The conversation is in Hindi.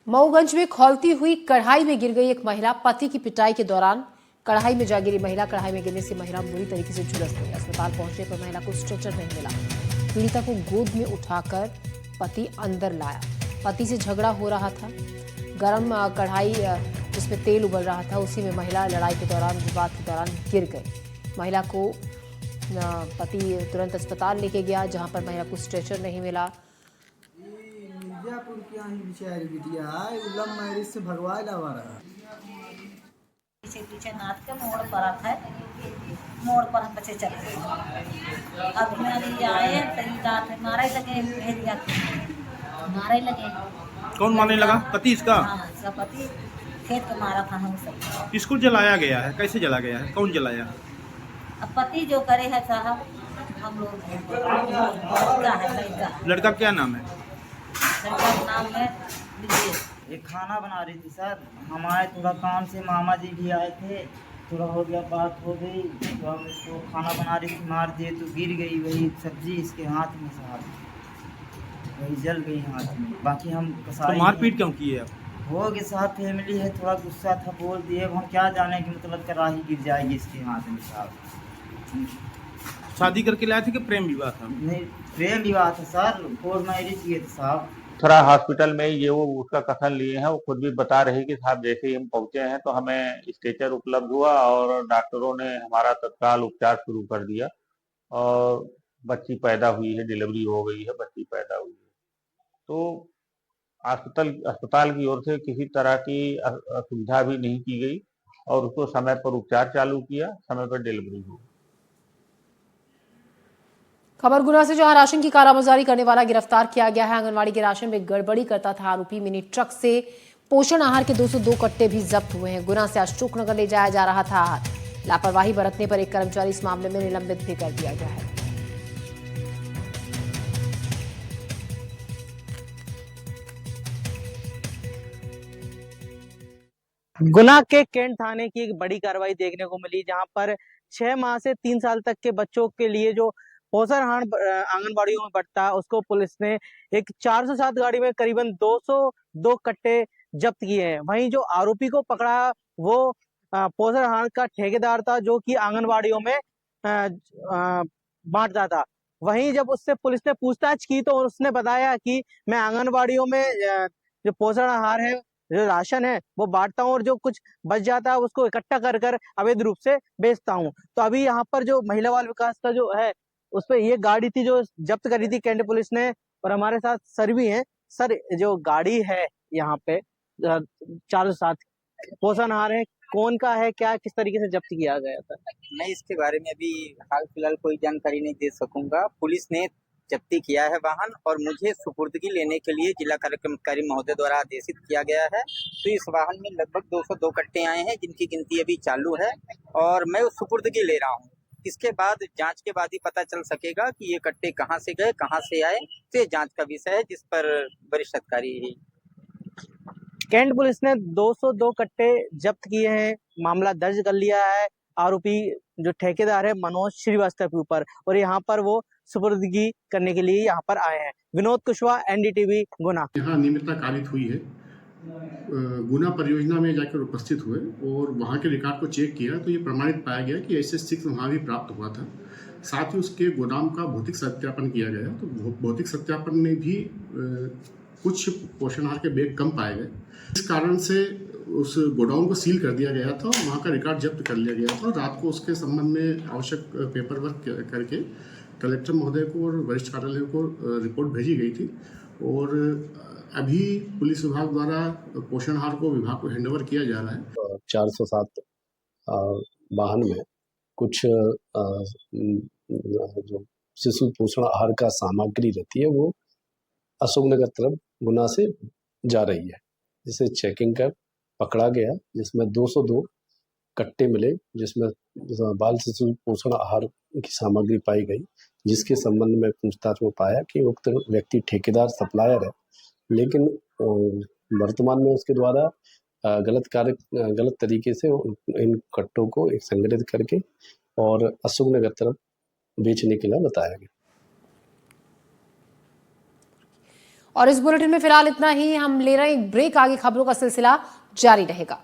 मऊगंज में खौलती हुई कढ़ाई में गिर गई एक महिला। पति की पिटाई के दौरान कढ़ाई में जा गिरी महिला। कढ़ाई में गिरने से महिला बुरी तरीके से झुलस गई। अस्पताल पहुंचने पर महिला को स्ट्रेचर नहीं मिला। पीड़िता को गोद में उठाकर पति अंदर लाया। पति से झगड़ा हो रहा था। गरम कढ़ाई जिसमें तेल उबल रहा था, उसी में महिला लड़ाई के दौरान, विवाद के दौरान गिर गई। महिला को पति तुरंत अस्पताल लेके गया, जहां पर महिला को स्ट्रेचर नहीं मिला। मिर्जापुर की यहाँ बेचारी बिटिया है, लव मैरिज से भगवा लावा रहा। पीछे पीछे नाथ के मोड़ पर आता है, मोड़ पर हम बच्चे चले गए। अब मेरी आए तरी दांत मारे लगे, भेज जाते मारे लगे। कौन मारने लगा? पति इसका? हाँ, इसका पति खेत को मारा था हम सब। इसको जलाया गया है, कैसे जला गया है, कौन जलाया? अब पति जो करे है साहब, हम लोग लड़का है, लड़का। लड़का क्या नाम है? लड़का का नाम है विजय। ये खाना बना रही थी सर। हम आए थोड़ा काम से, मामा जी भी आए थे, थोड़ा हो गया, बात हो गई तो हम इसको खाना बना रही थी, मार दिए तो गिर गई वही सब्जी इसके हाथ में साहब, वही जल गई हाथ में। बाकी हम तो मारपीट क्यों की है? हो गए साहब, फैमिली है, थोड़ा गुस्सा था, बोल दिए। अब हम क्या जाने कि मतलब कराही गिर जाएगी इसके हाथ में साहब। शादी करके लाए थे कि प्रेम विवाह था? नहीं, प्रेम विवाह था सर, कोर्ट मैरिज किए थे साहब। थोड़ा हॉस्पिटल में ये वो उसका कथन लिए हैं। वो खुद भी बता रही कि साहब जैसे ही हम पहुंचे हैं तो हमें स्ट्रेचर उपलब्ध हुआ और डॉक्टरों ने हमारा तत्काल उपचार शुरू कर दिया और बच्ची पैदा हुई है, डिलीवरी हो गई है, बच्ची पैदा हुई है। तो अस्पताल की ओर से किसी तरह की असुविधा भी नहीं की गई और उसको समय पर उपचार चालू किया, समय पर डिलीवरी हुई। खबर गुना से, जहां राशन की कालाबाजारी करने वाला गिरफ्तार किया गया है। आंगनवाड़ी के राशन में गड़बड़ी करता था आरोपी। मिनी ट्रक से पोषण आहार के 202 कट्टे भी जब्त हुए हैं। गुना से अशोकनगर ले जाया जा रहा था आहार। लापरवाही बरतने पर एक कर्मचारी इस मामले में निलंबित भी कर दिया गया है। गुना के कैंट थाने की एक बड़ी कार्रवाई देखने को मिली, जहां पर 6 माह से 3 साल तक के बच्चों के लिए जो पोषण आहार आंगनबाड़ियों में बंटता है, उसको पुलिस ने एक 407 गाड़ी में करीबन 202 कट्टे जब्त किए हैं। वहीं जो आरोपी को पकड़ा वो पोषण आहार का ठेकेदार था, जो कि आंगनबाड़ियों में बांटता था। वहीं जब उससे पुलिस ने पूछताछ की तो उसने बताया कि मैं आंगनबाड़ियों में जो पोषण आहार है, जो राशन है, वो बांटता हूँ और जो कुछ बच जाता है उसको इकट्ठा कर कर अवैध रूप से बेचता हूँ। तो अभी यहाँ पर जो महिला बाल विकास का जो है, उस पर ये गाड़ी थी जो जब्त करी थी कैंट पुलिस ने। और हमारे साथ सर भी हैं। सर, जो गाड़ी है यहाँ पे 407 पोषण आहार है, कौन का है, क्या किस तरीके से जब्त किया गया था? मैं इसके बारे में अभी हाल फिलहाल कोई जानकारी नहीं दे सकूंगा। पुलिस ने जब्ती किया है वाहन और मुझे सुपुर्दगी लेने के लिए जिला कार्यक्रम अधिकारी महोदय द्वारा आदेशित किया गया है। तो इस वाहन में लगभग 202 कट्टे आए हैं, जिनकी गिनती अभी चालू है और मैं उस सुपुर्दगी ले रहा हूँ। इसके बाद जांच के बाद ही पता चल सकेगा कि ये कट्टे कहाँ से गए, कहाँ से आए। तो ये जांच का विषय है, जिस पर वरिष्ठ अधिकारी। कैंट पुलिस ने 202 कट्टे जब्त किए हैं, मामला दर्ज कर लिया है आरोपी जो ठेकेदार है मनोज श्रीवास्तव के ऊपर, और यहाँ पर वो सुपुर्दगी करने के लिए यहाँ पर आए हैं। विनोद कुशवाहा, एनडीटीवी, गुना। यहाँ नियमितता कारित हुई है। गुना परियोजना में जाकर उपस्थित हुए और वहाँ के रिकॉर्ड को चेक किया तो ये प्रमाणित पाया गया कि ऐसे 6 वहाँ भी प्राप्त हुआ था। साथ ही उसके गोदाम का भौतिक सत्यापन किया गया तो भौतिक सत्यापन में भी कुछ पोषण आहार के बैग कम पाए गए। इस कारण से उस गोडाउन को सील कर दिया गया था, वहाँ का रिकॉर्ड जब्त कर लिया गया था। रात को उसके संबंध में आवश्यक पेपर वर्क करके कलेक्टर महोदय को और वरिष्ठ कार्यालय को रिपोर्ट भेजी गई थी और अभी पुलिस विभाग द्वारा पोषण आहार को विभाग को हैंडओवर किया जा रहा है। 407 वाहन में कुछ जो शिशु पोषण आहार का सामग्री रहती है वो अशोकनगर तरफ गुना से जा रही है, जिसे चेकिंग कर पकड़ा गया, जिसमें 202 कट्टे मिले, जिसमें बाल शिशु पोषण आहार की सामग्री पाई गई, जिसके संबंध में पूछताछ में पाया कि उक्त व्यक्ति ठेकेदार सप्लायर है, लेकिन वर्तमान में उसके द्वारा गलत तरीके से इन कट्टों को एक संगठित करके और अशोकनगर तरफ बेचने के लिए बताया गया। और इस बुलेटिन में फिलहाल इतना ही। हम ले रहे हैं एक ब्रेक, आगे खबरों का सिलसिला जारी रहेगा।